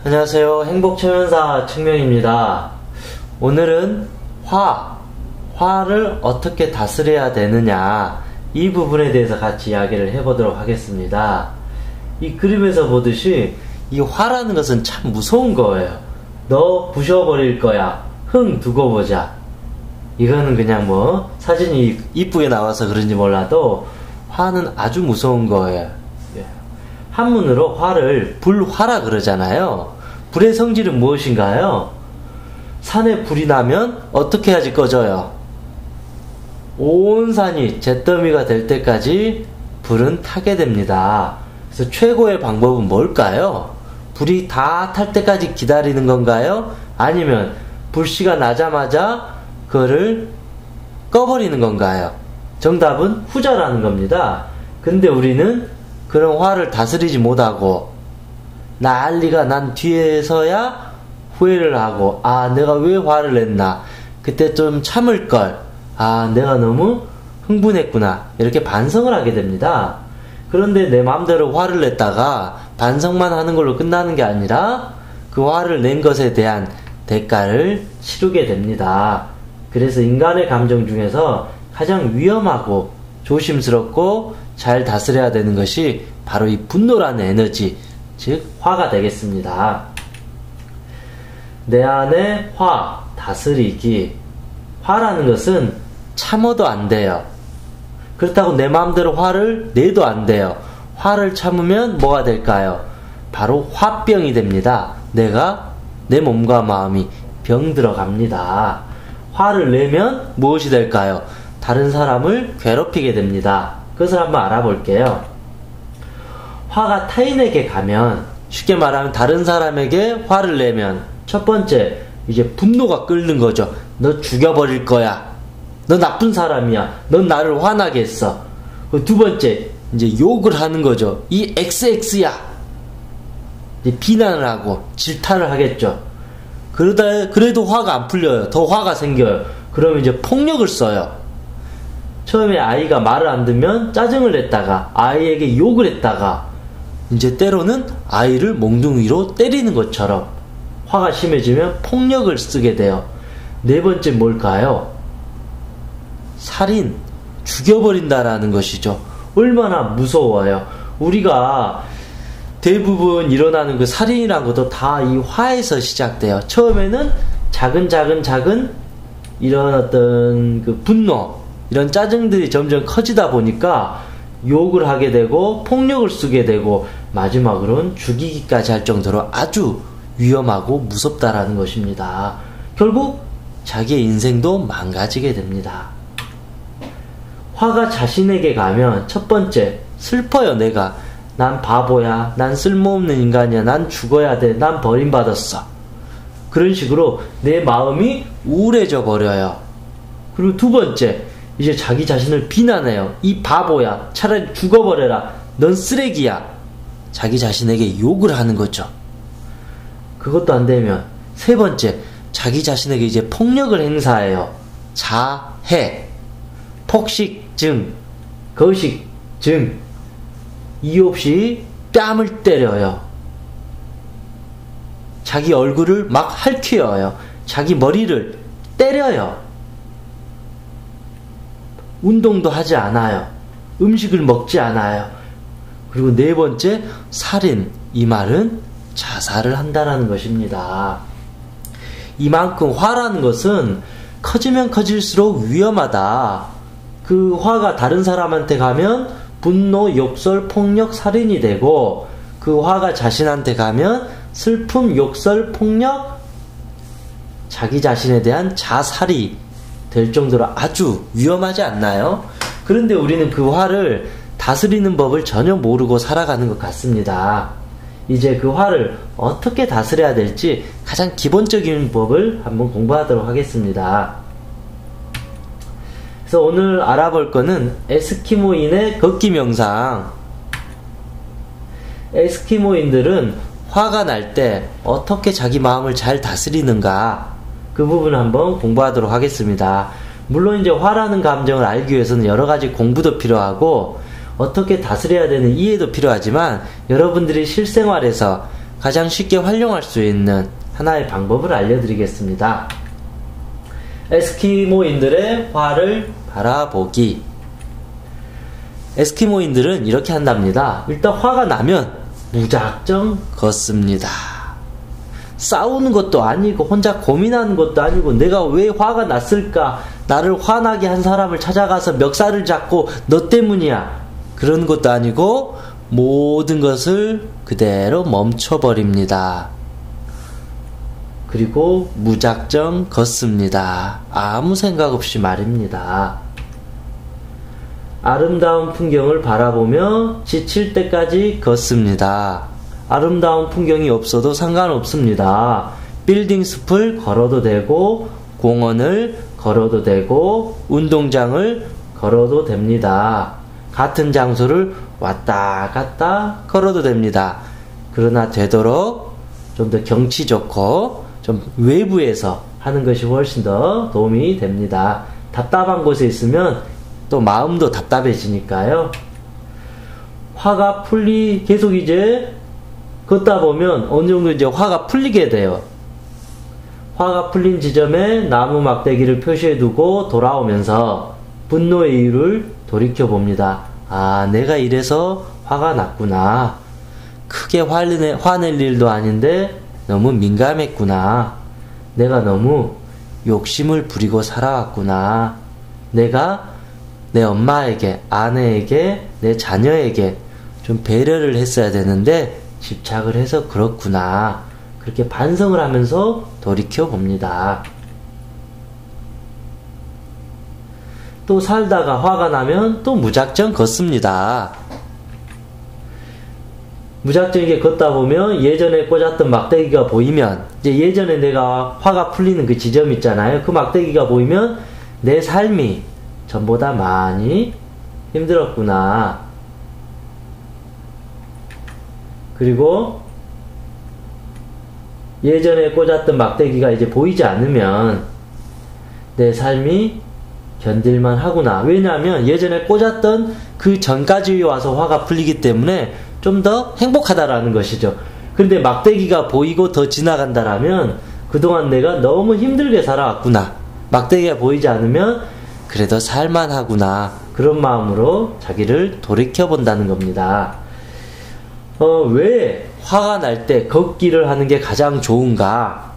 안녕하세요. 행복초면사 청명입니다. 오늘은 화를 어떻게 다스려야 되느냐, 이 부분에 대해서 같이 이야기를 해보도록 하겠습니다. 이 그림에서 보듯이 이 화라는 것은 참 무서운 거예요. 너 부셔버릴 거야. 흥 두고 보자. 이거는 그냥 뭐 사진이 이쁘게 나와서 그런지 몰라도 화는 아주 무서운 거예요. 한문으로 화를 불화라 그러잖아요. 불의 성질은 무엇인가요? 산에 불이 나면 어떻게 해야지 꺼져요? 온 산이 잿더미가 될 때까지 불은 타게 됩니다. 그래서 최고의 방법은 뭘까요? 불이 다 탈 때까지 기다리는 건가요? 아니면 불씨가 나자마자 그거를 꺼버리는 건가요? 정답은 후자라는 겁니다. 근데 우리는 그런 화를 다스리지 못하고 난리가 난 뒤에서야 후회를 하고, 내가 왜 화를 냈나, 그때 좀 참을걸, 내가 너무 흥분했구나, 이렇게 반성을 하게 됩니다. 그런데 내 마음대로 화를 냈다가 반성만 하는 걸로 끝나는 게 아니라 그 화를 낸 것에 대한 대가를 치르게 됩니다. 그래서 인간의 감정 중에서 가장 위험하고 조심스럽고 잘 다스려야 되는 것이 바로 이 분노라는 에너지, 즉 화가 되겠습니다. 내 안에 화, 다스리기. 화라는 것은 참아도 안 돼요. 그렇다고 내 마음대로 화를 내도 안 돼요. 화를 참으면 뭐가 될까요? 바로 화병이 됩니다. 내 몸과 마음이 병들어 갑니다. 화를 내면 무엇이 될까요? 다른 사람을 괴롭히게 됩니다. 그것을 한번 알아볼게요. 화가 타인에게 가면, 쉽게 말하면 다른 사람에게 화를 내면, 첫 번째, 이제 분노가 끓는 거죠. 너 죽여버릴 거야. 너 나쁜 사람이야. 넌 나를 화나게 했어. 두 번째, 이제 욕을 하는 거죠. 이 XX야. 이제 비난을 하고 질타를 하겠죠. 그래도 화가 안 풀려요. 더 화가 생겨요. 그러면 이제 폭력을 써요. 처음에 아이가 말을 안 듣면 짜증을 냈다가 아이에게 욕을 했다가 이제 때로는 아이를 몽둥이로 때리는 것처럼 화가 심해지면 폭력을 쓰게 돼요. 네 번째 뭘까요? 살인, 죽여버린다라는 것이죠. 얼마나 무서워요. 우리가 대부분 일어나는 그 살인이라는 것도 다 이 화에서 시작돼요. 처음에는 작은 이런 어떤 그 분노, 이런 짜증들이 점점 커지다 보니까 욕을 하게 되고 폭력을 쓰게 되고 마지막으로는 죽이기까지 할 정도로 아주 위험하고 무섭다라는 것입니다. 결국 자기의 인생도 망가지게 됩니다. 화가 자신에게 가면 첫 번째, 슬퍼요. 난 바보야, 난 쓸모없는 인간이야, 난 죽어야 돼, 난 버림받았어. 그런 식으로 내 마음이 우울해져 버려요. 그리고 두 번째, 이제 자기 자신을 비난해요. 이 바보야, 차라리 죽어버려라, 넌 쓰레기야. 자기 자신에게 욕을 하는 거죠. 그것도 안 되면 세 번째, 자기 자신에게 이제 폭력을 행사해요. 자해, 폭식증, 거식증, 이유 없이 뺨을 때려요. 자기 얼굴을 막 핥혀요. 자기 머리를 때려요. 운동도 하지 않아요. 음식을 먹지 않아요. 그리고 네 번째, 살인. 이 말은 자살을 한다라는 것입니다. 이만큼 화라는 것은 커지면 커질수록 위험하다. 그 화가 다른 사람한테 가면 분노, 욕설, 폭력, 살인이 되고, 그 화가 자신한테 가면 슬픔, 욕설, 폭력, 자기 자신에 대한 자살이 될 정도로 아주 위험하지 않나요? 그런데 우리는 그 화를 다스리는 법을 전혀 모르고 살아가는 것 같습니다. 이제 그 화를 어떻게 다스려야 될지 가장 기본적인 법을 한번 공부하도록 하겠습니다. 그래서 오늘 알아볼 거는 에스키모인의 걷기 명상. 에스키모인들은 화가 날 때 어떻게 자기 마음을 잘 다스리는가, 그 부분을 한번 공부하도록 하겠습니다. 물론 이제 화라는 감정을 알기 위해서는 여러 가지 공부도 필요하고 어떻게 다스려야 되는 이해도 필요하지만, 여러분들이 실생활에서 가장 쉽게 활용할 수 있는 하나의 방법을 알려드리겠습니다. 에스키모인들의 화를 바라보기. 에스키모인들은 이렇게 한답니다. 일단 화가 나면 무작정 걷습니다. 싸우는 것도 아니고 혼자 고민하는 것도 아니고 내가 왜 화가 났을까? 나를 화나게 한 사람을 찾아가서 멱살을 잡고 너 때문이야. 그런 것도 아니고 모든 것을 그대로 멈춰버립니다. 그리고 무작정 걷습니다. 아무 생각 없이 말입니다. 아름다운 풍경을 바라보며 지칠 때까지 걷습니다. 아름다운 풍경이 없어도 상관없습니다. 빌딩 숲을 걸어도 되고 공원을 걸어도 되고 운동장을 걸어도 됩니다. 같은 장소를 왔다 갔다 걸어도 됩니다. 그러나 되도록 좀 더 경치 좋고 좀 외부에서 하는 것이 훨씬 더 도움이 됩니다. 답답한 곳에 있으면 또 마음도 답답해지니까요. 화가 계속 이제 걷다 보면 어느 정도 이제 화가 풀리게 돼요. 화가 풀린 지점에 나무 막대기를 표시해 두고 돌아오면서 분노의 이유를 돌이켜 봅니다. 아, 내가 이래서 화가 났구나. 크게 화낼 일도 아닌데 너무 민감했구나. 내가 너무 욕심을 부리고 살아왔구나. 내가 내 엄마에게, 아내에게, 내 자녀에게 좀 배려를 했어야 되는데 집착을 해서 그렇구나. 그렇게 반성을 하면서 돌이켜 봅니다. 또 살다가 화가 나면 또 무작정 걷습니다. 무작정하게 걷다 보면 예전에 꽂았던 막대기가 보이면, 이제 예전에 내가 화가 풀리는 그 지점 있잖아요. 그 막대기가 보이면 내 삶이 전보다 많이 힘들었구나. 그리고 예전에 꽂았던 막대기가 이제 보이지 않으면 내 삶이 견딜만 하구나. 왜냐하면 예전에 꽂았던 그 전까지 와서 화가 풀리기 때문에 좀 더 행복하다라는 것이죠. 그런데 막대기가 보이고 더 지나간다라면 그동안 내가 너무 힘들게 살아왔구나. 막대기가 보이지 않으면 그래도 살만하구나. 그런 마음으로 자기를 돌이켜본다는 겁니다. 왜 화가 날 때 걷기를 하는 게 가장 좋은가?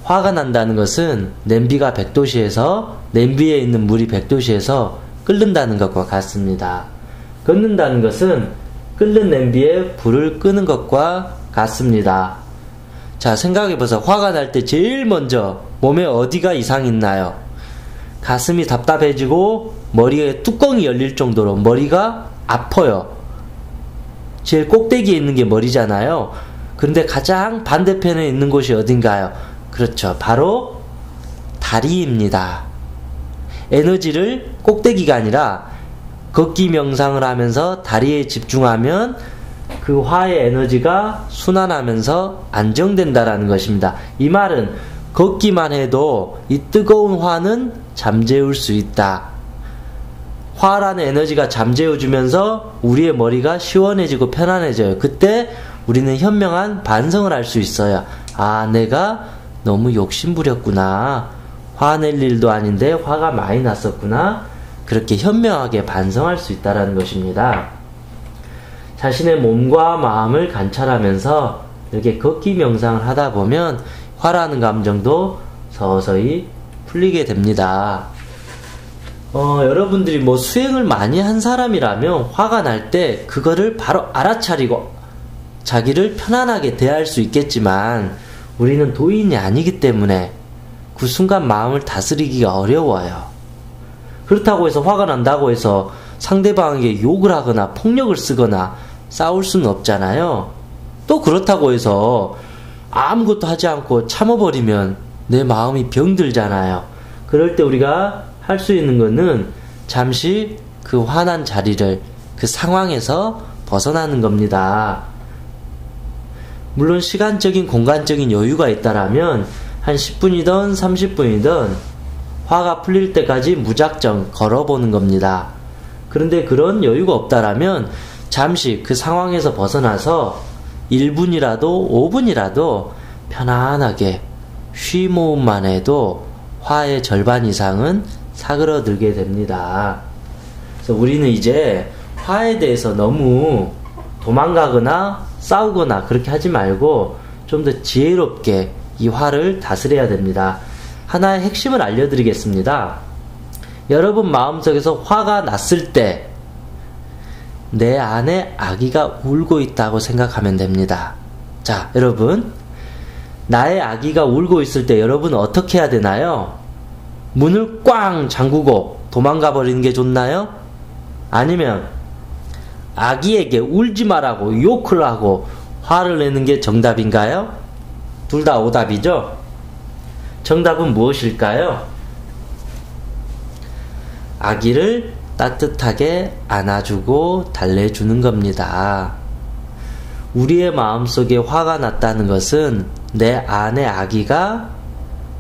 화가 난다는 것은 냄비가 100도씨에서 냄비에 있는 물이 100도씨에서 끓는다는 것과 같습니다. 걷는다는 것은 끓는 냄비에 불을 끄는 것과 같습니다. 자, 생각해보세요. 화가 날 때 제일 먼저 몸에 어디가 이상이 있나요? 가슴이 답답해지고 머리에 뚜껑이 열릴 정도로 머리가 아파요. 제일 꼭대기에 있는 게 머리잖아요. 그런데 가장 반대편에 있는 곳이 어딘가요? 그렇죠. 바로 다리입니다. 에너지를 꼭대기가 아니라 걷기 명상을 하면서 다리에 집중하면 그 화의 에너지가 순환하면서 안정된다라는 것입니다. 이 말은 걷기만 해도 이 뜨거운 화는 잠재울 수 있다. 화라는 에너지가 잠재워주면서 우리의 머리가 시원해지고 편안해져요. 그때 우리는 현명한 반성을 할 수 있어요. 아, 내가 너무 욕심부렸구나. 화낼 일도 아닌데 화가 많이 났었구나. 그렇게 현명하게 반성할 수 있다는 것입니다. 자신의 몸과 마음을 관찰하면서 이렇게 걷기 명상을 하다 보면 화라는 감정도 서서히 풀리게 됩니다. 여러분들이 뭐 수행을 많이 한 사람이라면 화가 날 때 그거를 바로 알아차리고 자기를 편안하게 대할 수 있겠지만 우리는 도인이 아니기 때문에 그 순간 마음을 다스리기가 어려워요. 그렇다고 해서 화가 난다고 해서 상대방에게 욕을 하거나 폭력을 쓰거나 싸울 수는 없잖아요. 또 그렇다고 해서 아무것도 하지 않고 참아버리면 내 마음이 병들잖아요. 그럴 때 우리가 할 수 있는 거는 잠시 그 화난 자리를, 그 상황에서 벗어나는 겁니다. 물론 시간적인 공간적인 여유가 있다라면 한 10분이든 30분이든 화가 풀릴 때까지 무작정 걸어보는 겁니다. 그런데 그런 여유가 없다라면 잠시 그 상황에서 벗어나서 1분이라도 5분이라도 편안하게 쉬모음만 해도 화의 절반 이상은 사그러들게 됩니다. 그래서 우리는 이제 화에 대해서 너무 도망가거나 싸우거나 그렇게 하지 말고 좀 더 지혜롭게 이 화를 다스려야 됩니다. 하나의 핵심을 알려드리겠습니다. 여러분 마음속에서 화가 났을 때 내 안에 아기가 울고 있다고 생각하면 됩니다. 자, 여러분, 나의 아기가 울고 있을 때 여러분 어떻게 해야 되나요? 문을 꽝 잠그고 도망가 버리는 게 좋나요? 아니면 아기에게 울지 말라고 욕을 하고 화를 내는 게 정답인가요? 둘 다 오답이죠? 정답은 무엇일까요? 아기를 따뜻하게 안아주고 달래주는 겁니다. 우리의 마음속에 화가 났다는 것은 내 안의 아기가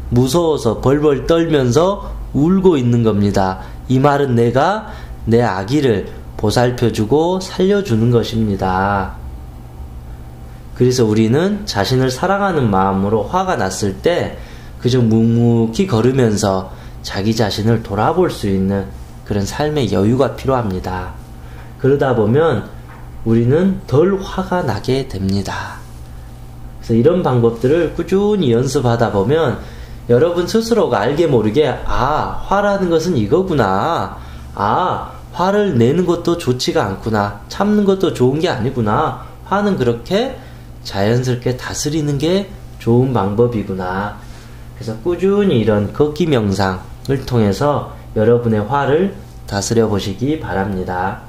무서워서 벌벌 떨면서 울고 있는 겁니다. 이 말은 내가 내 아기를 보살펴주고 살려주는 것입니다. 그래서 우리는 자신을 사랑하는 마음으로 화가 났을 때 그저 묵묵히 걸으면서 자기 자신을 돌아볼 수 있는 그런 삶의 여유가 필요합니다. 그러다 보면 우리는 덜 화가 나게 됩니다. 그래서 이런 방법들을 꾸준히 연습하다 보면 여러분 스스로가 알게 모르게 화라는 것은 이거구나. 화를 내는 것도 좋지가 않구나. 참는 것도 좋은 게 아니구나. 화는 그렇게 자연스럽게 다스리는 게 좋은 방법이구나. 그래서 꾸준히 이런 걷기 명상을 통해서 여러분의 화를 다스려 보시기 바랍니다.